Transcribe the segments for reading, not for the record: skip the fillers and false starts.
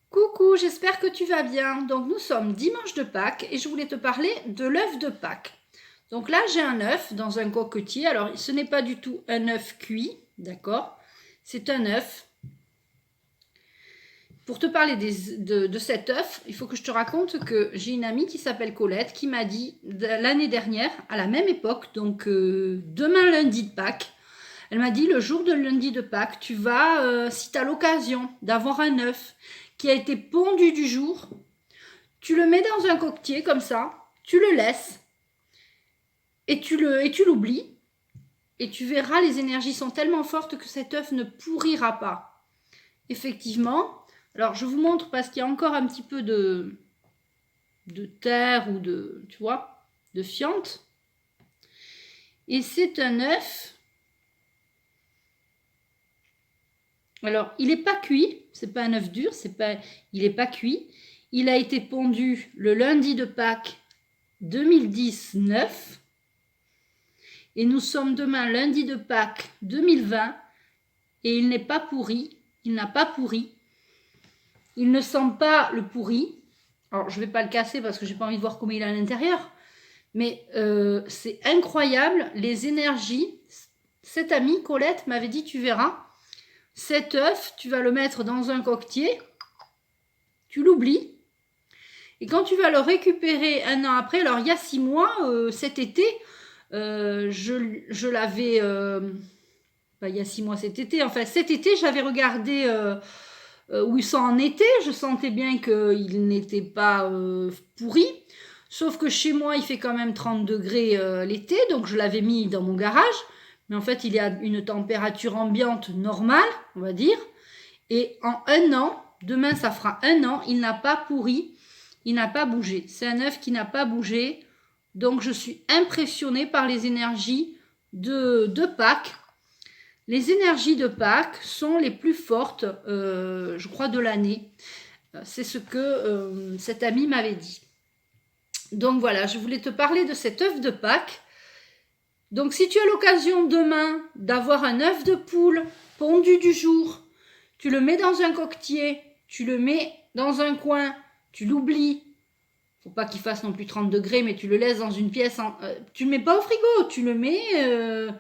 Coucou, j'espère que tu vas bien. Donc nous sommes dimanche de Pâques et je voulais te parler de l'œuf de Pâques. Donc là j'ai un œuf dans un coquetier. Alors ce n'est pas du tout un œuf cuit, d'accord? C'est un œuf. Pour te parler de cet œuf, il faut que je te raconte que j'ai une amie qui s'appelle Colette qui m'a dit l'année dernière, à la même époque, donc demain lundi de Pâques, elle m'a dit le jour de lundi de Pâques, tu vas, si tu as l'occasion d'avoir un œuf qui a été pondu du jour, tu le mets dans un coquetier comme ça, tu le laisses et tu l'oublies et tu verras, les énergies sont tellement fortes que cet œuf ne pourrira pas. Effectivement, alors je vous montre parce qu'il y a encore un petit peu de terre ou de, tu vois, de fiente. Et c'est un œuf. Alors, il n'est pas cuit, c'est pas un œuf dur, il n'est pas cuit. Il a été pondu le lundi de Pâques 2019 et nous sommes demain lundi de Pâques 2020 et il n'est pas pourri, il n'a pas pourri. Il ne sent pas le pourri. Alors, je ne vais pas le casser parce que j'ai pas envie de voir comment il est à l'intérieur. Mais c'est incroyable, les énergies. Cette amie, Colette, m'avait dit, tu verras, cet œuf, tu vas le mettre dans un coquetier, tu l'oublies, et quand tu vas le récupérer un an après, alors il y a 6 mois, cet été, je l'avais... il y a 6 mois cet été, enfin cet été, j'avais regardé où il en était, je sentais bien qu'il n'était pas pourri, sauf que chez moi, il fait quand même 30 degrés l'été, donc je l'avais mis dans mon garage, mais en fait, il y a une température ambiante normale, on va dire, et en un an, demain ça fera un an, il n'a pas pourri, il n'a pas bougé. C'est un œuf qui n'a pas bougé, donc je suis impressionnée par les énergies de Pâques. Les énergies de Pâques sont les plus fortes, je crois, de l'année. C'est ce que cette amie m'avait dit. Donc voilà, je voulais te parler de cet œuf de Pâques. Donc si tu as l'occasion demain d'avoir un œuf de poule pondu du jour, tu le mets dans un coquetier, tu le mets dans un coin, tu l'oublies. Faut pas qu'il fasse non plus 30 degrés, mais tu le laisses dans une pièce. Tu le mets pas au frigo, tu le mets...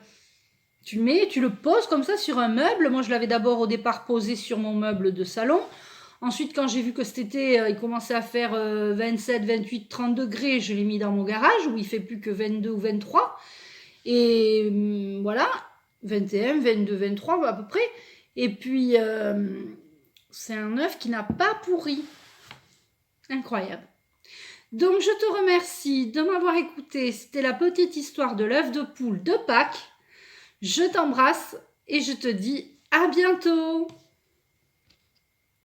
tu le poses comme ça sur un meuble. Moi, je l'avais d'abord au départ posé sur mon meuble de salon. Ensuite, quand j'ai vu que cet été, il commençait à faire 27, 28, 30 degrés, je l'ai mis dans mon garage où il fait plus que 22 ou 23. Et voilà, 21, 22, 23 à peu près. Et puis, c'est un œuf qui n'a pas pourri. Incroyable. Donc, je te remercie de m'avoir écouté. C'était la petite histoire de l'œuf de poule de Pâques. Je t'embrasse et je te dis à bientôt.